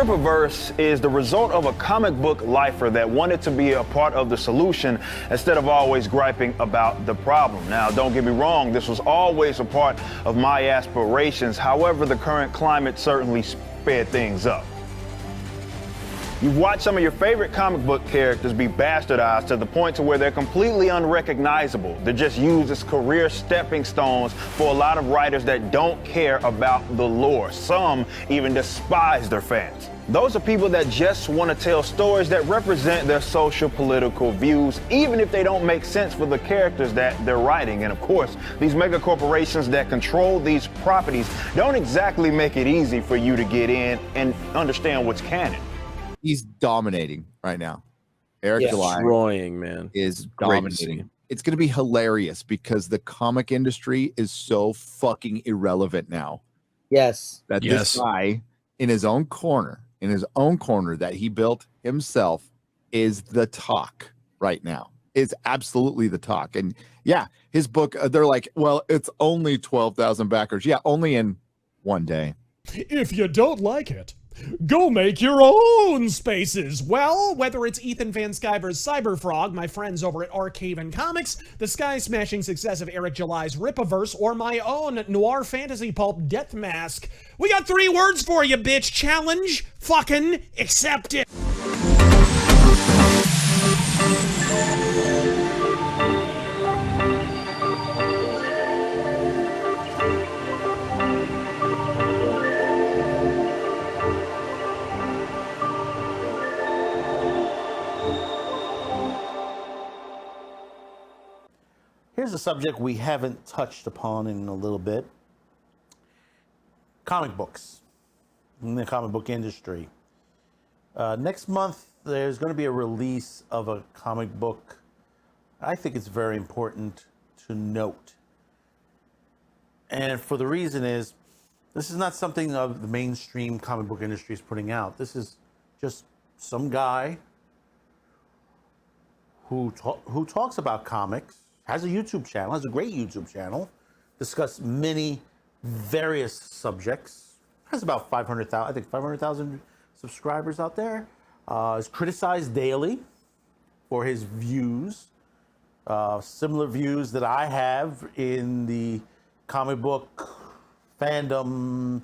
Rippaverse is the result of a comic book lifer that wanted to be a part of the solution instead of always griping about the problem. Now, don't get me wrong, this was always a part of my aspirations. However, the current climate certainly sped things up. You've watched some of your favorite comic book characters be bastardized to the point to where they're completely unrecognizable. They're just used as career stepping stones for a lot of writers that don't care about the lore. Some even despise their fans. Those are people that just want to tell stories that represent their social political views, even if they don't make sense for the characters that they're writing. And of course, these mega corporations that control these properties don't exactly make it easy for you to get in and understand what's canon. He's dominating right now. Eric July destroying, man. Is dominating. It's going to be hilarious because the comic industry is so fucking irrelevant now. Yes. That this guy in his own corner that he built himself is the talk right now. Is absolutely the talk. And yeah, his book, they're like, well, it's only 12,000 backers. Yeah, only in one day. If you don't like it, go make your own spaces. Well, whether it's Ethan Van Sciver's Cyberfrog, my friends over at Arcaven Comics, the sky-smashing success of Eric July's Rippaverse, or my own noir fantasy pulp Death Mask, we got 3 words for you, bitch. Challenge, fucking, accept it. Here's a subject we haven't touched upon in a little bit. Comic books in the comic book industry. Next month, there's going to be a release of a comic book. I think it's very important to note. And for the reason is, this is not something of the mainstream comic book industry is putting out. This is just some guy who talks about comics, has a YouTube channel, has a great YouTube channel, discuss many various subjects, has about 500,000, I think 500,000 subscribers out there, is criticized daily for his views, similar views that I have in the comic book, fandom,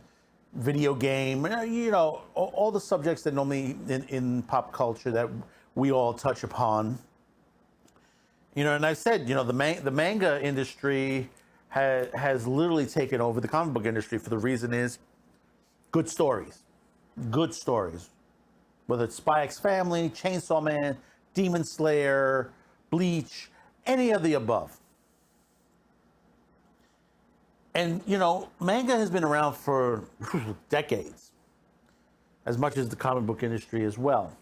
video game, you know, all the subjects that normally in pop culture that we all touch upon. You know, and I said, you know, the manga industry has literally taken over the comic book industry for the reason is good stories. Whether it's Spy X Family, Chainsaw Man, Demon Slayer, Bleach, any of the above. And, you know, manga has been around for decades, as much as the comic book industry as well.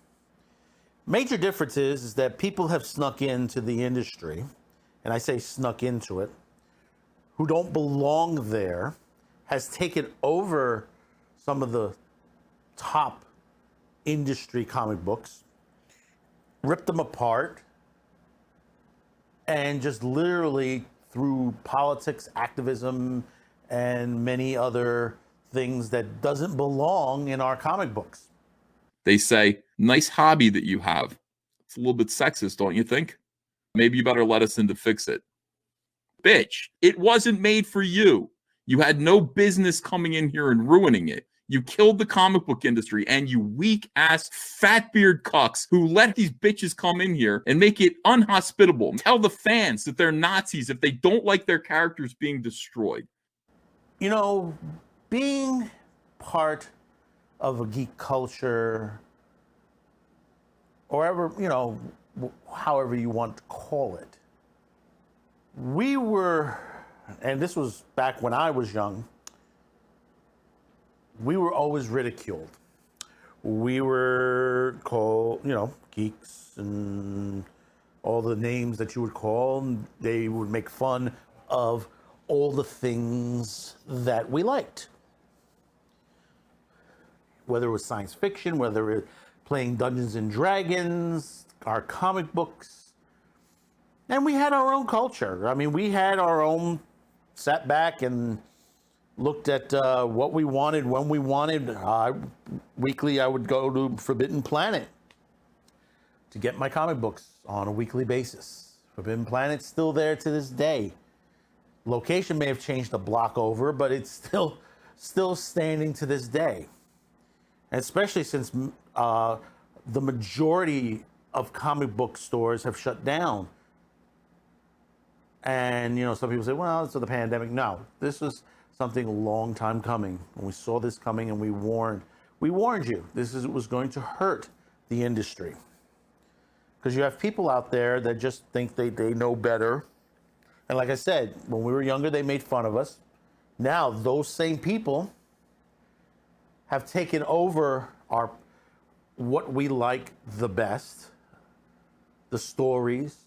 Major difference is that people have snuck into the industry, and I say snuck into it, who don't belong there, has taken over some of the top industry comic books, ripped them apart, and just literally through politics, activism, and many other things that doesn't belong in our comic books. They say, nice hobby that you have. It's a little bit sexist, don't you think? Maybe you better let us in to fix it. Bitch, it wasn't made for you. You had no business coming in here and ruining it. You killed the comic book industry, and you weak-ass fatbeard cucks who let these bitches come in here and make it unhospitable. Tell the fans that they're Nazis if they don't like their characters being destroyed. You know, being part of a geek culture, or ever, you know, however you want to call it. We were, and this was back when I was young, we were always ridiculed. We were called, you know, geeks and all the names that you would call, and they would make fun of all the things that we liked. Whether it was science fiction, whether it was playing Dungeons and Dragons, our comic books. And we had our own culture. I mean, we had our own sat back and looked at what we wanted, when we wanted. Weekly, I would go to Forbidden Planet to get my comic books on a weekly basis. Forbidden Planet's still there to this day. Location may have changed a block over, but it's still standing to this day. And especially since the majority of comic book stores have shut down. And, some people say, well, it's the pandemic. No, this was something a long time coming. When we saw this coming and we warned you, was going to hurt the industry. Because you have people out there that just think they know better. And like I said, when we were younger, they made fun of us. Now, those same people have taken over what we like the best, the stories,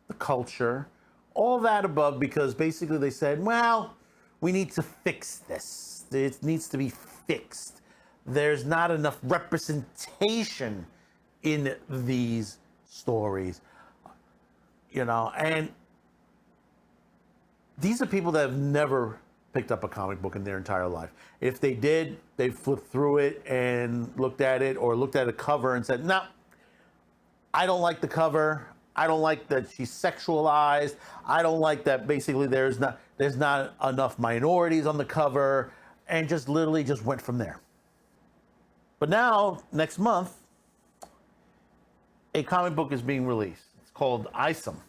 the culture, all that above, because basically they said, well, we need to fix this. It needs to be fixed. There's not enough representation in these stories, and these are people that have never picked up a comic book in their entire life. If they did, they flipped through it and looked at it, or looked at a cover and said, no, I don't like the cover. I don't like that she's sexualized. I don't like that basically there's not enough minorities on the cover, and just literally just went from there. But now, next month, a comic book is being released. It's called Isom.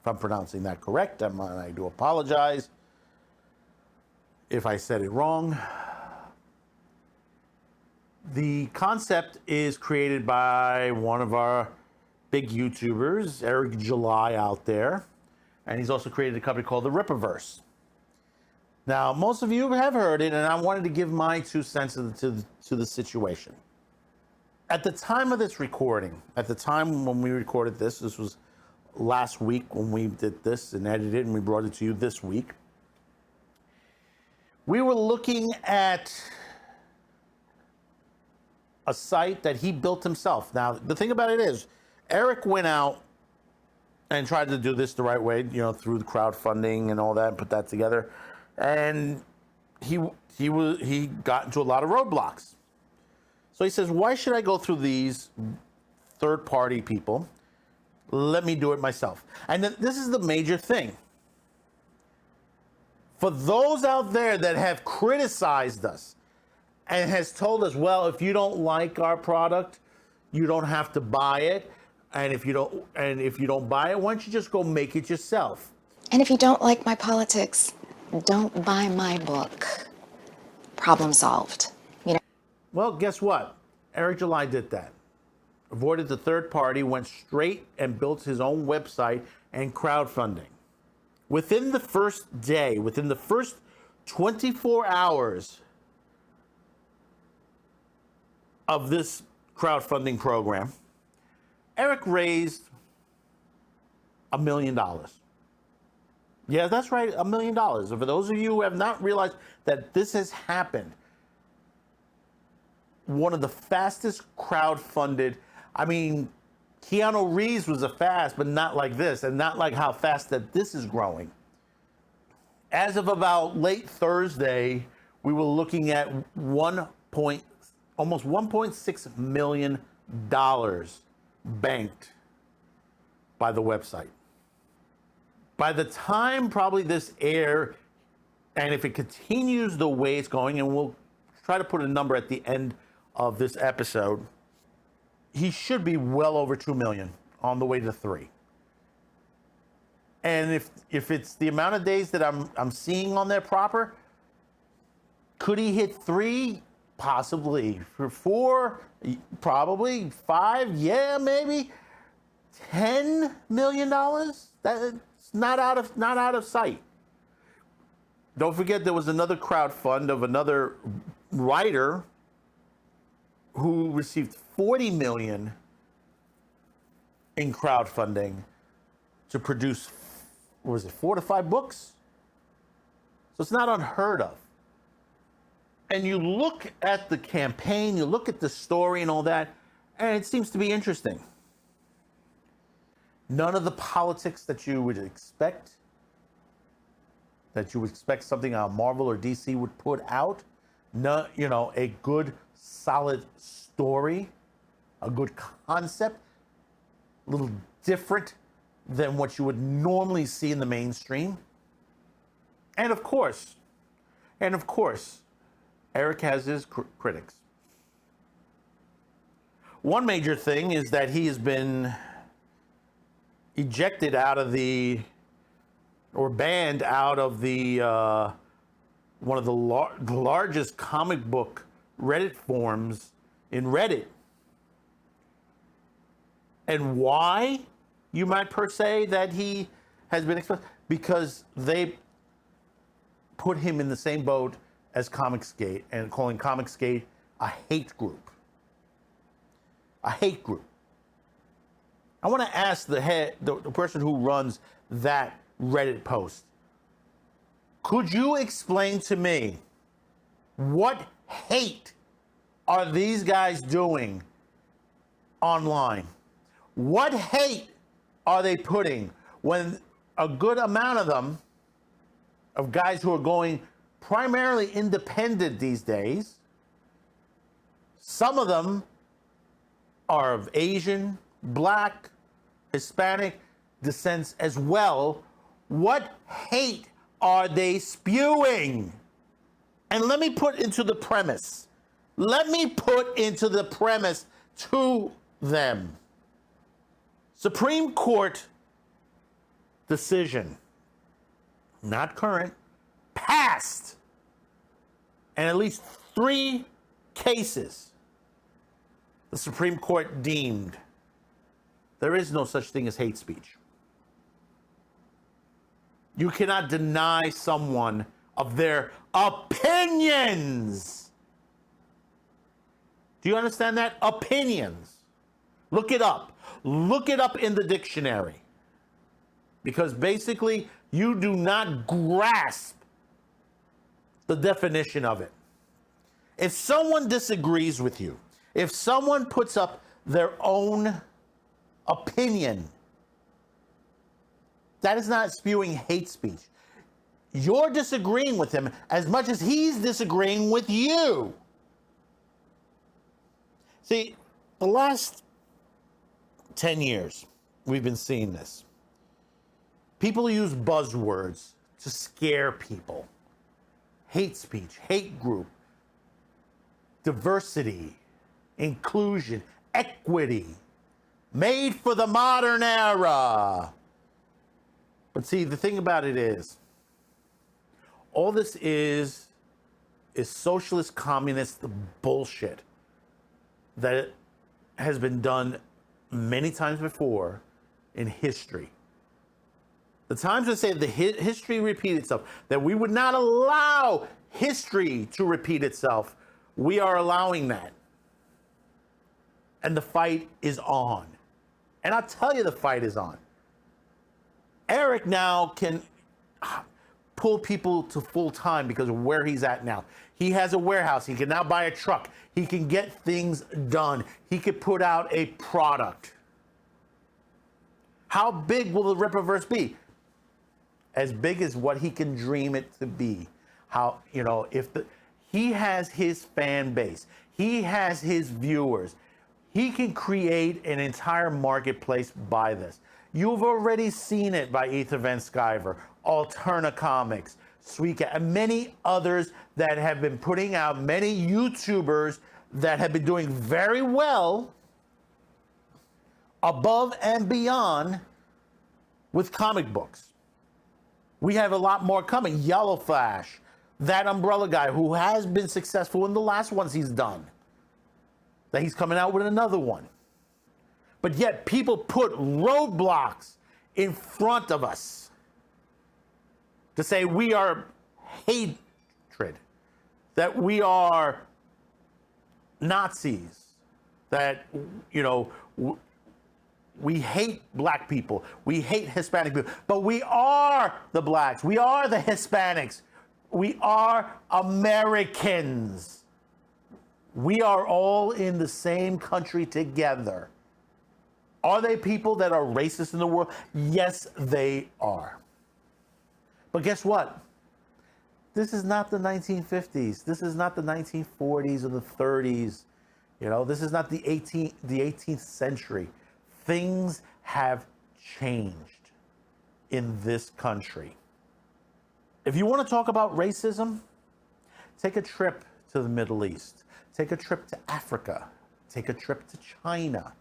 If I'm pronouncing that correct, I do apologize if I said it wrong. The concept is created by one of our big YouTubers, Eric July, out there. And he's also created a company called the Rippaverse. Now, most of you have heard it, and I wanted to give my 2 cents to the situation. At the time of this recording, at the time when we recorded this was last week when we did this and edited it and we brought it to you this week, we were looking at a site that he built himself. Now, the thing about it is, Eric went out and tried to do this the right way, through the crowdfunding and all that, and put that together. And he got into a lot of roadblocks. So he says, why should I go through these third-party people? Let me do it myself. And this is the major thing. For those out there that have criticized us and has told us, well, if you don't like our product, you don't have to buy it. And if you don't buy it, why don't you just go make it yourself? And if you don't like my politics, don't buy my book. Problem solved. Well, guess what? Eric July did that. Avoided the third party, went straight and built his own website and crowdfunding. Within the first day, within the first 24 hours of this crowdfunding program, Eric raised $1 million. Yeah, that's right, $1 million. And for those of you who have not realized that this has happened, one of the fastest crowdfunded, Keanu Reeves was a fast, but not like this, and not like how fast that this is growing. As of about late Thursday, we were looking at almost $1.6 million banked by the website. By the time probably this air, and if it continues the way it's going, and we'll try to put a number at the end of this episode, he should be well over 2 million, on the way to 3. And if it's the amount of days that I'm seeing on there proper, could he hit 3? Possibly. For 4, probably. 5, yeah, maybe. $10 million? That's not out of sight. Don't forget there was another crowdfund of another writer who received $40 million in crowdfunding to produce, 4 to 5 books? So it's not unheard of. And you look at the campaign, you look at the story and all that, and it seems to be interesting. None of the politics that you would expect. that you would expect something Marvel or DC would put out. No, a good solid story, a good concept, a little different than what you would normally see in the mainstream. And of course, Eric has his critics. One major thing is that he has been ejected out of or banned out of the one of the largest comic book Reddit forums in Reddit. And why, you might per se, that he has been exposed? Because they put him in the same boat as Comicsgate and calling Comicsgate a hate group. A hate group. I want to ask the person who runs that Reddit post, could you explain to me what hate are these guys doing online? What hate are they putting when a good amount of them, of guys who are going primarily independent these days, some of them are of Asian, Black, Hispanic descent as well. What hate are they spewing? And let me put into the premise to them. Supreme Court decision, not current, past, and at least 3 cases the Supreme Court deemed there is no such thing as hate speech. You cannot deny someone of their opinions. Do you understand that? Opinions. Look it up. Look it up in the dictionary. Because basically, you do not grasp the definition of it. If someone disagrees with you, if someone puts up their own opinion, that is not spewing hate speech. You're disagreeing with him as much as he's disagreeing with you. See, the last 10 years, we've been seeing this. People use buzzwords to scare people. Hate speech, hate group, diversity, inclusion, equity, made for the modern era. But see, the thing about it is, all this is socialist, communist bullshit that has been done many times before in history. The times that say the history repeat itself, that we would not allow history to repeat itself, we are allowing that. And the fight is on. And I'll tell you, the fight is on. Eric now can pull people to full time because of where he's at now. He has a warehouse. He can now buy a truck. He can get things done. He could put out a product. How big will the Rippaverse be? As big as what he can dream it to be. How, he has his fan base. He has his viewers. He can create an entire marketplace by this. You've already seen it by Ethan Van Sciver, Alterna Comics, Sweetcat, and many others that have been putting out, many YouTubers that have been doing very well above and beyond with comic books. We have a lot more coming. Yellow Flash, that Umbrella guy who has been successful in the last ones he's done. That he's coming out with another one. But yet people put roadblocks in front of us to say we are hatred, that we are Nazis, that, we hate black people, we hate Hispanic people, but we are the blacks, we are the Hispanics, we are Americans. We are all in the same country together. Are they people that are racist in the world? Yes, they are. But guess what? This is not the 1950s. This is not the 1940s or the 30s. You know, this is not the 18th century. Things have changed in this country. If you want to talk about racism, take a trip to the Middle East. Take a trip to Africa. Take a trip to China,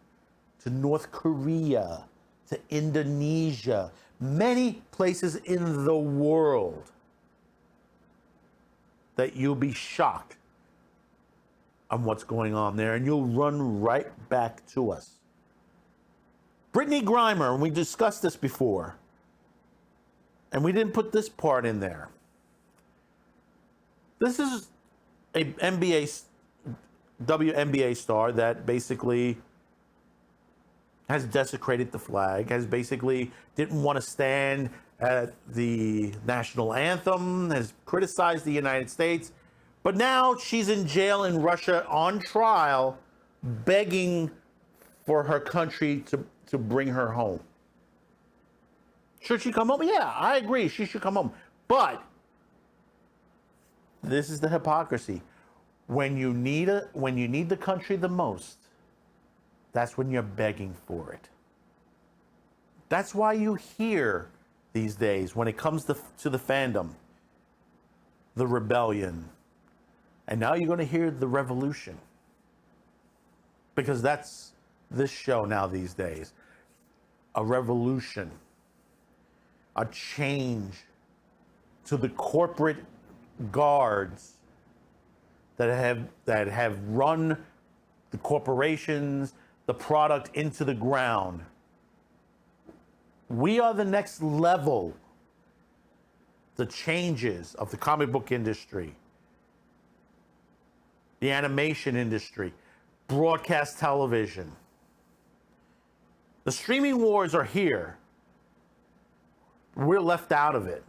to North Korea, to Indonesia, many places in the world that you'll be shocked on what's going on there, and you'll run right back to us. Brittany Grimer, and we discussed this before, and we didn't put this part in there. This is a WNBA star that basically has desecrated the flag, has basically didn't want to stand at the national anthem, has criticized the United States, but now she's in jail in Russia on trial, begging for her country to bring her home. Should she come home? Yeah, I agree, she should come home. But this is the hypocrisy. When you need the country the most, that's when you're begging for it. That's why you hear these days, when it comes to the fandom, the rebellion. And now you're going to hear the revolution. Because that's this show now these days. A revolution. A change to the corporate guards that have run the corporations, the product into the ground. We are the next level. The changes of the comic book industry, the animation industry, broadcast television. The streaming wars are here. We're left out of it.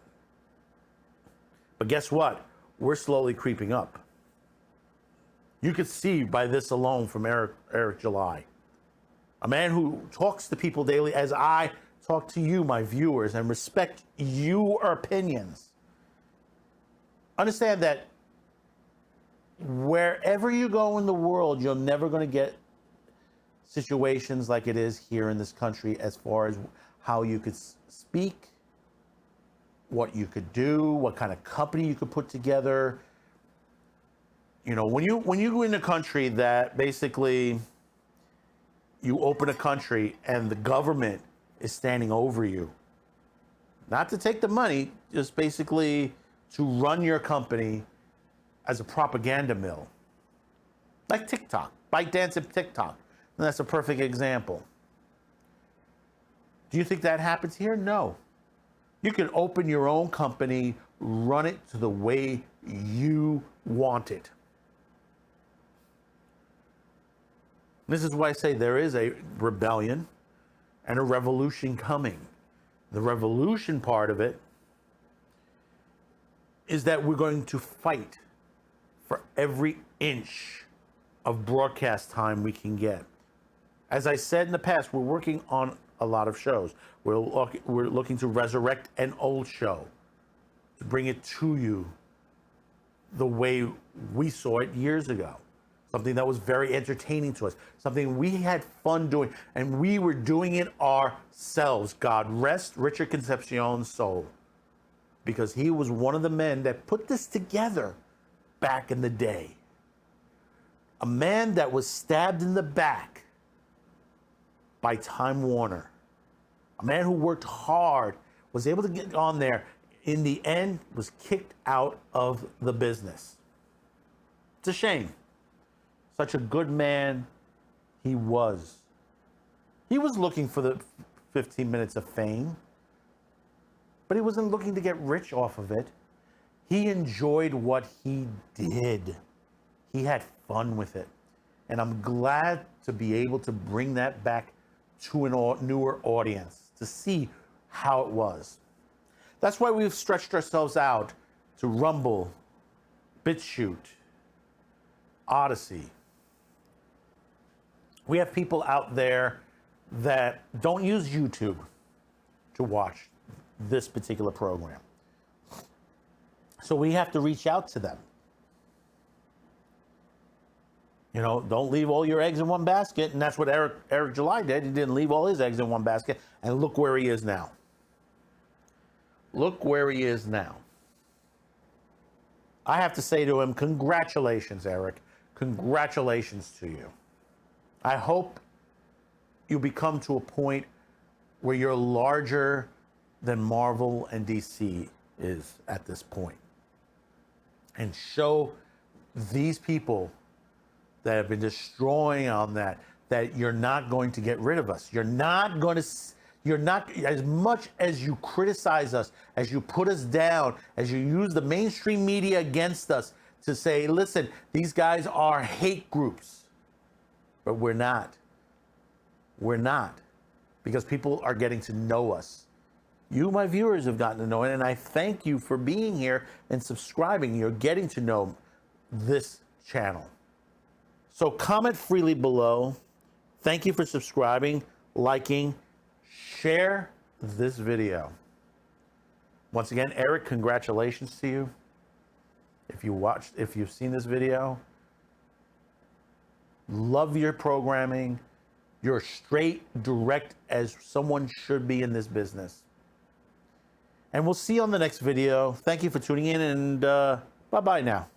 But guess what? We're slowly creeping up. You could see by this alone from Eric July, a man who talks to people daily as I talk to you, my viewers, and respect your opinions. Understand that wherever you go in the world, you're never going to get situations like it is here in this country as far as how you could speak, what you could do, what kind of company you could put together. You know, when you go in a country that basically you open a country and the government is standing over you, not to take the money, just basically to run your company as a propaganda mill. Like TikTok, ByteDance and TikTok. And that's a perfect example. Do you think that happens here? No. You can open your own company, run it to the way you want it. This is why I say there is a rebellion and a revolution coming. The revolution part of it is that we're going to fight for every inch of broadcast time we can get. As I said in the past, we're working on a lot of shows. We're looking to resurrect an old show, to bring it to you the way we saw it years ago. Something that was very entertaining to us, something we had fun doing, and we were doing it ourselves. God rest Richard Concepcion's soul, because he was one of the men that put this together back in the day. A man that was stabbed in the back by Time Warner. A man who worked hard, was able to get on there, in the end was kicked out of the business. It's a shame. Such a good man he was. He was looking for the 15 minutes of fame, but he wasn't looking to get rich off of it. He enjoyed what he did. He had fun with it. And I'm glad to be able to bring that back to a newer audience, to see how it was. That's why we've stretched ourselves out to Rumble, BitChute, Odyssey. We have people out there that don't use YouTube to watch this particular program. So we have to reach out to them. You know, don't leave all your eggs in one basket. And that's what Eric July did. He didn't leave all his eggs in one basket. And look where he is now. Look where he is now. I have to say to him, congratulations, Eric. Congratulations to you. I hope you become to a point where you're larger than Marvel and DC is at this point. And show these people that have been destroying on that you're not going to get rid of us. You're not, as much as you criticize us, as you put us down, as you use the mainstream media against us to say, listen, these guys are hate groups. But we're not. We're not. Because people are getting to know us. You, my viewers, have gotten to know it, and I thank you for being here and subscribing. You're getting to know this channel. So comment freely below. Thank you for subscribing, liking, share this video. Once again, Eric, congratulations to you. If you've seen this video, love your programming. You're straight, direct as someone should be in this business. And we'll see you on the next video. Thank you for tuning in, and bye-bye now.